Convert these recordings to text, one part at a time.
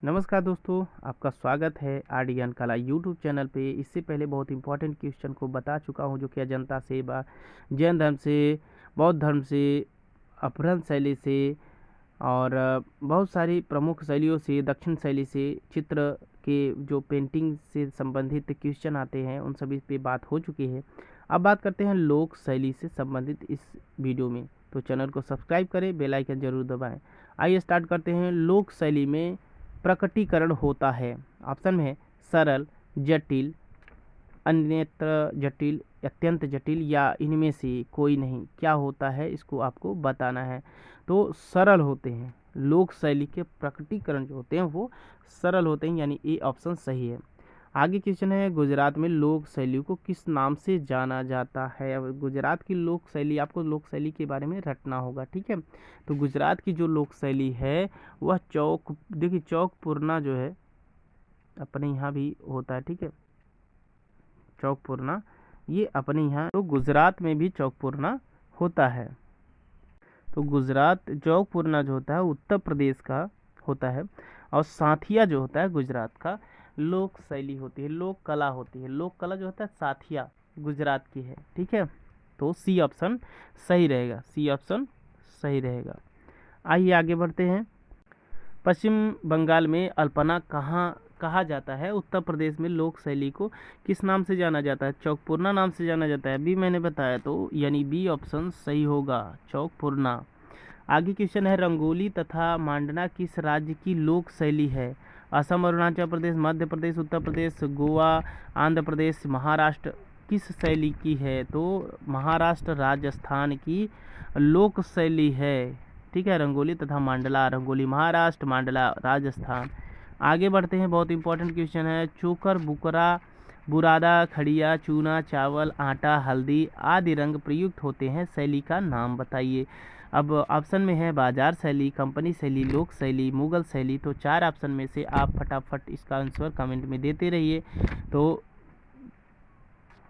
नमस्कार दोस्तों, आपका स्वागत है आर्यन कला यूट्यूब चैनल पे। इससे पहले बहुत इंपॉर्टेंट क्वेश्चन को बता चुका हूँ, जो कि अजंता से जैन धर्म से, बौद्ध धर्म से, अपभ्रंश शैली से और बहुत सारी प्रमुख शैलियों से, दक्षिण शैली से, चित्र के जो पेंटिंग से संबंधित क्वेश्चन आते हैं उन सभी पे बात हो चुकी है। अब बात करते हैं लोक शैली से संबंधित इस वीडियो में। तो चैनल को सब्सक्राइब करें, बेल आइकन जरूर दबाएं। आइए स्टार्ट करते हैं। लोक शैली में प्रकटीकरण होता है। ऑप्शन में है सरल, जटिल, अन्यत्र जटिल, अत्यंत जटिल या इनमें से कोई नहीं। क्या होता है इसको आपको बताना है। तो सरल होते हैं। लोक शैली के प्रकटीकरण जो होते हैं वो सरल होते हैं, यानी ए ऑप्शन सही है। आगे क्वेश्चन है, गुजरात में लोक शैली को किस नाम से जाना जाता है। अब गुजरात की लोक शैली, आपको लोक शैली के बारे में रटना होगा, ठीक है। तो गुजरात की जो लोक शैली है वह चौक, देखिए चौक पूर्णा जो है अपने यहाँ भी होता है, ठीक है। चौक पूर्णा ये अपने यहाँ, तो गुजरात में भी चौक पूर्णा होता है। तो गुजरात चौक पूर्णा जो होता है उत्तर प्रदेश का होता है, और साथिया जो होता है गुजरात का लोक शैली होती है, लोक कला होती है। लोक कला जो होता है साथिया गुजरात की है, ठीक है। तो सी ऑप्शन सही रहेगा, सी ऑप्शन सही रहेगा। आइए आगे बढ़ते हैं। पश्चिम बंगाल में अल्पना कहाँ कहा जाता है। उत्तर प्रदेश में लोक शैली को किस नाम से जाना जाता है। चौकपूर्णा नाम से जाना जाता है, अभी मैंने बताया, तो यानी बी ऑप्शन सही होगा, चौकपूर्णा। आगे क्वेश्चन है, रंगोली तथा मांडना किस राज्य की लोक शैली है। असम, अरुणाचल प्रदेश, मध्य प्रदेश, उत्तर प्रदेश, गोवा, आंध्र प्रदेश, महाराष्ट्र किस शैली की है। तो महाराष्ट्र राजस्थान की लोक शैली है, ठीक है। रंगोली तथा मांडला, रंगोली महाराष्ट्र, मांडला राजस्थान। आगे बढ़ते हैं, बहुत इंपॉर्टेंट क्वेश्चन है, चोकर, बुकरा, बुरादा, खड़िया, चूना, चावल, आटा, हल्दी आदि रंग प्रयुक्त होते हैं, शैली का नाम बताइए। अब ऑप्शन में है बाजार शैली, कंपनी शैली, लोक शैली, मुगल शैली। तो चार ऑप्शन में से आप फटाफट इसका आंसर कमेंट में देते रहिए। तो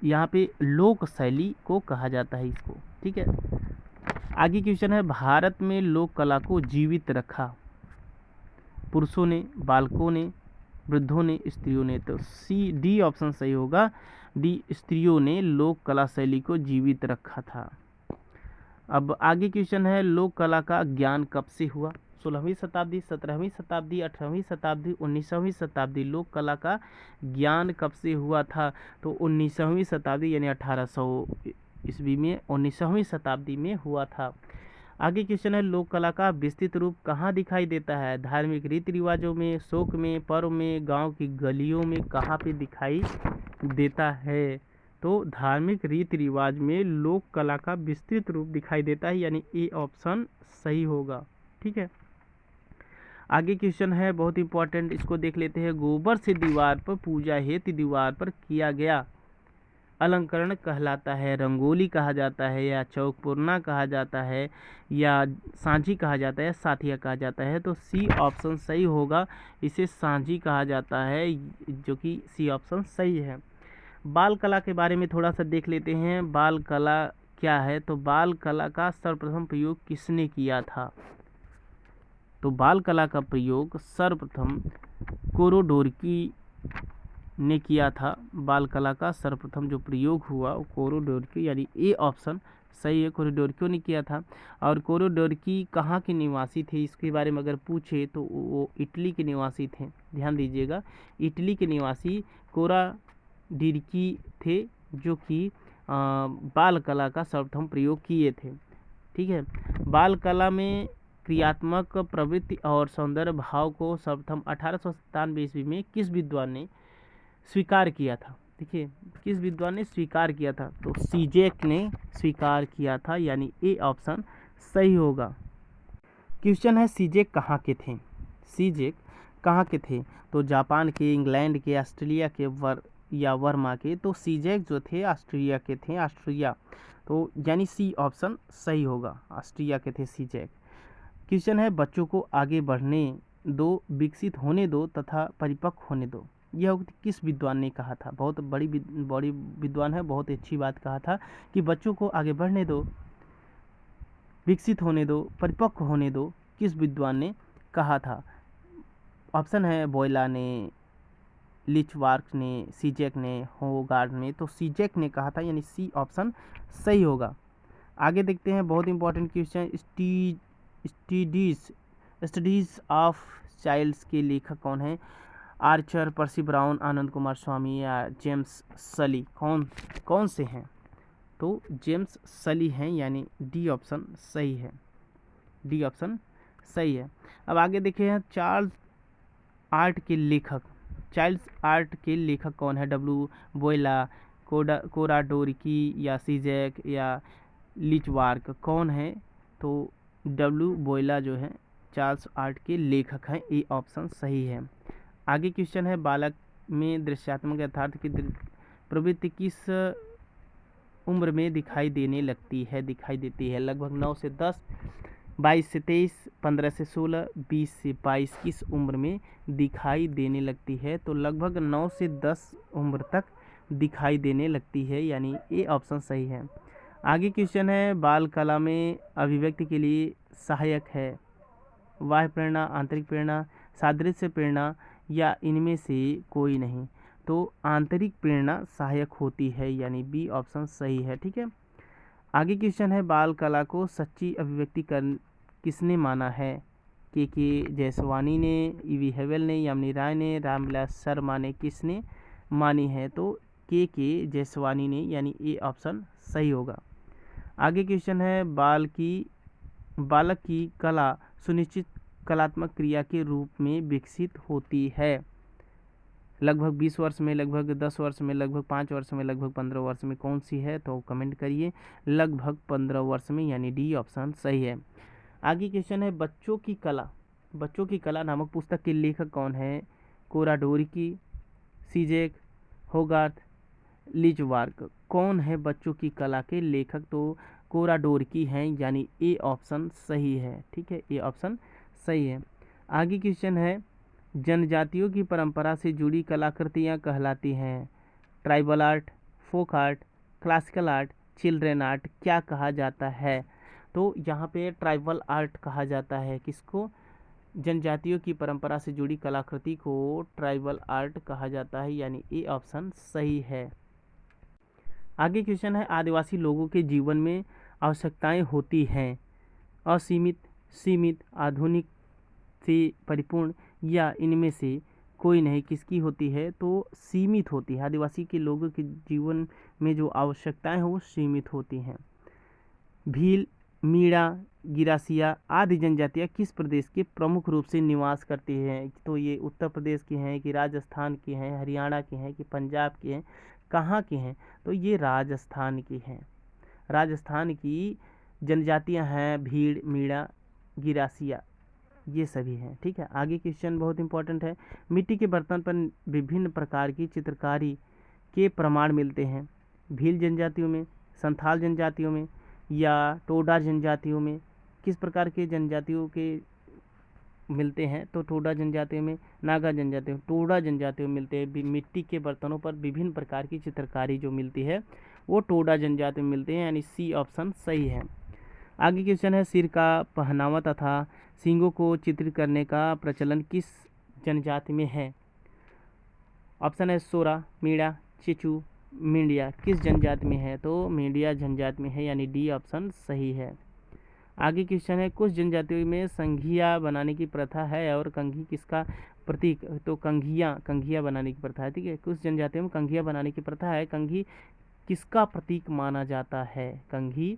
यहाँ पे लोक शैली को कहा जाता है इसको, ठीक है। आगे क्वेश्चन है, भारत में लोक कला को जीवित रखा पुरुषों ने, बालकों ने, वृद्धों ने, स्त्रियों ने। तो सी डी ऑप्शन सही होगा, डी स्त्रियों ने लोक कला शैली को जीवित रखा था। अब आगे क्वेश्चन है, लोक कला का ज्ञान कब से हुआ। 16वीं शताब्दी, 17वीं शताब्दी, 18वीं शताब्दी, 19वीं शताब्दी। लोक कला का ज्ञान कब से हुआ था। तो 19वीं शताब्दी यानी 1800 ईस्वी में 19वीं शताब्दी में हुआ था। आगे क्वेश्चन है, लोक कला का विस्तृत रूप कहाँ दिखाई देता है। धार्मिक रीति रिवाजों में, शोक में, पर्व में, गांव की गलियों में, कहाँ पे दिखाई देता है। तो धार्मिक रीति रिवाज में लोक कला का विस्तृत रूप दिखाई देता है, यानी ए ऑप्शन सही होगा, ठीक है। आगे क्वेश्चन है बहुत इंपॉर्टेंट, इसको देख लेते हैं। गोबर से दीवार पर पूजा हेतु दीवार पर किया गया अलंकरण कहलाता है, रंगोली कहा जाता है, या चौकपूर्णा कहा जाता है, या सांझी कहा जाता है, साथिया कहा जाता है। तो सी ऑप्शन सही होगा, इसे सांझी कहा जाता है, जो कि सी ऑप्शन सही है। बाल कला के बारे में थोड़ा सा देख लेते हैं। बाल कला क्या है। तो बाल कला का सर्वप्रथम प्रयोग किसने किया था। तो बाल कला का प्रयोग सर्वप्रथम कोरोडोरकी ने किया था। बाल कला का सर्वप्रथम जो प्रयोग हुआ वो कोरोडोरकी, यानी ए ऑप्शन सही है, कोरोडोरकी ने किया था। और कोरोडोरकी कहाँ के निवासी थे, इसके बारे में अगर पूछे तो वो इटली के निवासी थे। ध्यान दीजिएगा, इटली के निवासी कोराडिरकी थे, जो कि बाल कला का सर्वप्रथम प्रयोग किए थे, ठीक है। बाल कला में क्रियात्मक प्रवृत्ति और सौंदर्य भाव को सर्वप्रथम 1897 ईस्वी में किस विद्वान ने स्वीकार किया था। देखिए किस विद्वान ने स्वीकार किया था। तो सीजेक ने स्वीकार किया था, यानी ए ऑप्शन सही होगा। क्वेश्चन है, सीजेक कहाँ के थे। सीजेक कहाँ के थे। तो जापान के, इंग्लैंड के, ऑस्ट्रेलिया के, वर्मा के। तो सीजेक जो थे ऑस्ट्रेलिया के थे, ऑस्ट्रिया। तो यानी सी ऑप्शन सही होगा, ऑस्ट्रिया के थे सीजेक। क्वेश्चन है, बच्चों को आगे बढ़ने दो, विकसित होने दो तथा परिपक्व होने दो। यह किस विद्वान ने कहा था। बहुत बड़ी विद्वान है, बहुत अच्छी बात कहा था कि बच्चों को आगे बढ़ने दो, विकसित होने दो, परिपक्व होने दो। किस विद्वान ने कहा था। ऑप्शन है बोयला ने, लिचवार्क ने, सीजैक ने, होगार्ड ने। तो सीजैक ने कहा था, यानी सी ऑप्शन सही होगा। आगे देखते हैं बहुत important question. Studies of child's के लेखक कौन हैं? Archer, Percy Brown, Anand Kumar Swamy या जेम्स सली? कौन से हैं? तो जेम्स सली हैं, यानी डी ऑप्शन सही है। डी ऑप्शन सही है। अब आगे देखिए चाइल्ड आर्ट के लेखक कौन है? डब्ल्यू बोयला, कोराडोरिकी या सीजैक या लिचवार्क? कौन है? तो डब्ल्यू बोयला जो है चार्ल्स आर्ट के लेखक हैं। ए ऑप्शन सही है। आगे क्वेश्चन है बालक में दृश्यात्मक यथार्थ की प्रवृत्ति किस उम्र में दिखाई देती है? लगभग 9 से 10, 22 से 23, 15 से 16, 20 से 22 किस उम्र में दिखाई देने लगती है? तो लगभग 9 से 10 उम्र तक दिखाई देने लगती है, यानी ए ऑप्शन सही है। आगे क्वेश्चन है बाल कला में अभिव्यक्ति के लिए सहायक है बाह्य प्रेरणा, आंतरिक प्रेरणा, सादृश्य प्रेरणा या इनमें से कोई नहीं? तो आंतरिक प्रेरणा सहायक होती है, यानी बी ऑप्शन सही है। ठीक है। आगे क्वेश्चन है बाल कला को सच्ची अभिव्यक्ति किसने माना है? के जयसवानी ने, ईवी हेवेल ने, यामिनी राय ने, रामविलास शर्मा ने? किसने मानी है? तो के जयसवानी ने, यानी ए ऑप्शन सही होगा। आगे क्वेश्चन है बालक की कला सुनिश्चित कलात्मक क्रिया के रूप में विकसित होती है? लगभग 20 वर्ष में, लगभग 10 वर्ष में, लगभग 5 वर्ष में, लगभग 15 वर्ष में? कौन सी है? तो कमेंट करिए। लगभग 15 वर्ष में, यानी डी ऑप्शन सही है। आगे क्वेश्चन है बच्चों की कला नामक पुस्तक के लेखक कौन है? कोराडोरिकी, सीजैक, होगार्थ, लिचवार्क? कौन है बच्चों की कला के लेखक? तो कोराडोरिकी हैं, यानी ए ऑप्शन सही है। ठीक है, ए ऑप्शन सही है। आगे क्वेश्चन है जनजातियों की परंपरा से जुड़ी कलाकृतियाँ कहलाती हैं? Tribal art, folk art, classical art, children art? क्या कहा जाता है? तो यहाँ पे ट्राइबल आर्ट कहा जाता है। किसको? जनजातियों की परंपरा से जुड़ी कलाकृति को ट्राइबल आर्ट कहा जाता है, यानी ए ऑप्शन सही है। आगे क्वेश्चन है आदिवासी लोगों के जीवन में आवश्यकताएं होती हैं? असीमित, सीमित, आधुनिक से परिपूर्ण या इनमें से कोई नहीं? किसकी होती है? तो सीमित होती है। आदिवासी के लोगों के जीवन में जो आवश्यकताएं हैं वो सीमित होती हैं। भील, मीणा, गिरासिया आदि जनजातियाँ किस प्रदेश के प्रमुख रूप से निवास करती हैं? तो ये उत्तर प्रदेश की हैं कि राजस्थान की हैं, हरियाणा की हैं कि पंजाब की हैं, कहाँ की हैं? तो ये राजस्थान की हैं। राजस्थान की जनजातियाँ हैं भीड़, मीणा, गिरासिया, ये सभी हैं। ठीक है। आगे क्वेश्चन बहुत इंपॉर्टेंट है। मिट्टी के बर्तन पर विभिन्न प्रकार की चित्रकारी के प्रमाण मिलते हैं? भील जनजातियों में, संथाल जनजातियों में या टोडा जनजातियों में? किस प्रकार के जनजातियों के मिलते हैं? तो टोडा जनजातियों में, नागा जनजातियों, टोडा जनजातियों में मिलते हैं। मिट्टी के बर्तनों पर विभिन्न प्रकार की चित्रकारी जो मिलती है वो टोडा जनजाति में मिलते हैं, यानी सी ऑप्शन सही है। आगे क्वेश्चन है सिर का पहनावा तथा सींगों को चित्रित करने का प्रचलन किस जनजाति में है? ऑप्शन है सोरा, मीणा, चेचू, मीडिया? किस जनजाति में है? तो मीडिया जनजाति में है, यानी डी ऑप्शन सही है। आगे क्वेश्चन है कुछ जनजातियों में संघिया बनाने की प्रथा है और कंघी किसका प्रतीक? तो कंघिया बनाने की प्रथा है। ठीक है। कुछ जनजातियों में कंघिया बनाने की प्रथा है। कंघी किसका प्रतीक माना जाता है? कंघी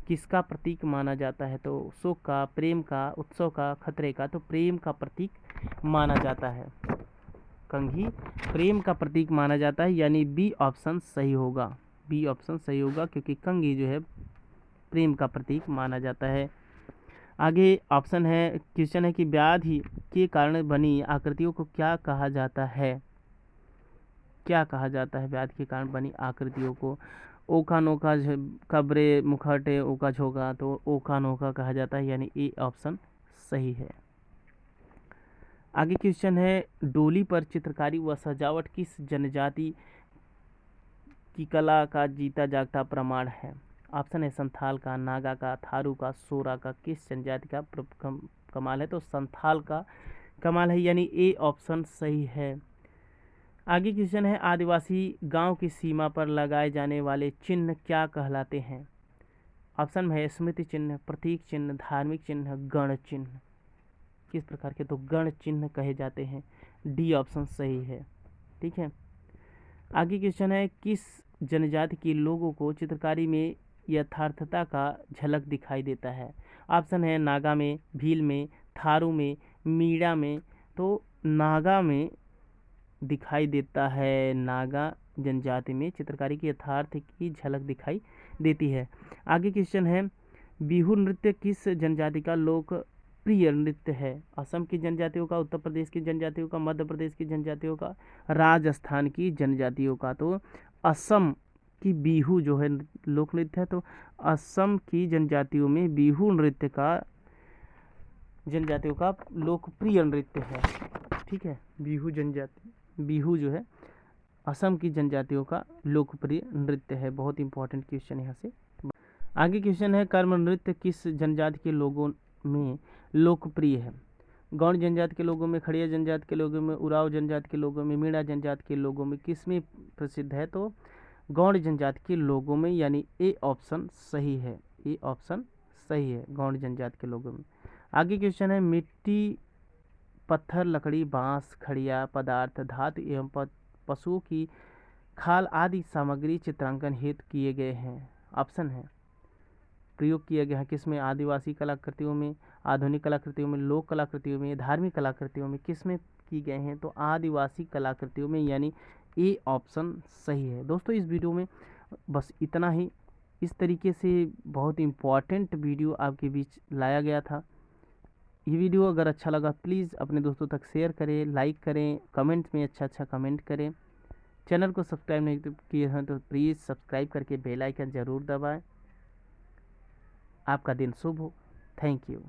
किसका प्रतीक माना जाता है? तो शोक का, प्रेम का, उत्सव का, खतरे का? तो प्रेम का प्रतीक माना जाता है। कंघी प्रेम का प्रतीक माना जाता है, यानी बी ऑप्शन सही होगा। बी ऑप्शन सही होगा क्योंकि कंघी जो है प्रेम का प्रतीक माना जाता है। आगे ऑप्शन है क्वेश्चन है कि व्याधि के कारण बनी आकृतियों को क्या कहा जाता है? क्या कहा जाता है व्याधि के कारण बनी आकृतियों को? ओखा नोखा, कब्रे, मुखौटे, ओका झोंका? तो ओखा नोखा कहा जाता है, यानी ए ऑप्शन सही है। आगे क्वेश्चन है डोली पर चित्रकारी व सजावट किस जनजाति की कला का जीता जागता प्रमाण है? ऑप्शन है संथाल का, नागा का, थारू का, सोरा का? किस जनजाति का कमाल है? तो संथाल का कमाल है, यानी ए ऑप्शन सही है। आगे क्वेश्चन है, आदिवासी गांव की सीमा पर लगाए जाने वाले चिन्ह क्या कहलाते हैं? ऑप्शन में है स्मृति चिन्ह, प्रतीक चिन्ह, धार्मिक चिन्ह, गण चिन्ह। किस प्रकार के? तो गण चिन्ह कहे जाते हैं। डी ऑप्शन सही है। ठीक है। आगे क्वेश्चन है, किस जनजाति के लोगों को चित्रकारी में यथार्थता का झलक दिखाई देता है? ऑप्शन है नागा में, भील में, थारू में, मीणा में। तो नागा में दिखाई देता है, नागा जनजाति में चित्रकारी की यथार्थ की झलक दिखाई देती है। आगे क्वेश्चन है, बिहू नृत्य किस जनजाति का लोकप्रिय नृत्य है? असम की जनजातियों का, उत्तर प्रदेश की जनजातियों का, मध्य प्रदेश की जनजातियों का, राजस्थान की जनजातियों का। तो असम की बिहू जो है लोक नृत्य है, तो असम की जनजातियों में बिहू नृत्य का जनजातियों का लोकप्रिय नृत्य है। ठीक है, बिहू जनजाति, बिहू जो है असम की जनजातियों का लोकप्रिय नृत्य है। बहुत इंपॉर्टेंट क्वेश्चन यहाँ से। आगे क्वेश्चन है, कर्म नृत्य किस जनजाति के लोगों में लोकप्रिय है? गौड़ जनजाति के लोगों में, खड़िया जनजाति के लोगों में, उराव जनजाति के लोगों में, मीणा जनजाति के लोगों में, किस में प्रसिद्ध है? तो गौड़ जनजाति के लोगों में, यानी ए ऑप्शन सही है। ए ऑप्शन सही है, गौड़ जनजाति के लोगों में। आगे क्वेश्चन है, मिट्टी, पत्थर, लकड़ी, बांस, खड़िया पदार्थ, धातु एवं पशुओं की खाल आदि सामग्री चित्रांकन हेतु किए गए हैं। ऑप्शन है प्रयोग किया गया है किसमें? आदिवासी कलाकृतियों में, आधुनिक कलाकृतियों में, लोक कलाकृतियों में, धार्मिक कलाकृतियों में, किसमें की गए हैं? तो आदिवासी कलाकृतियों में, यानी ए ऑप्शन सही है। दोस्तों इस वीडियो में बस इतना ही। इस तरीके से बहुत इम्पॉर्टेंट वीडियो आपके बीच लाया गया था। ये वीडियो अगर अच्छा लगा प्लीज़ अपने दोस्तों तक शेयर करें, लाइक करें, कमेंट में अच्छा कमेंट करें। चैनल को सब्सक्राइब नहीं किए हैं तो प्लीज़ सब्सक्राइब करके बेल आइकन ज़रूर दबाएं। आपका दिन शुभ हो। Thank you.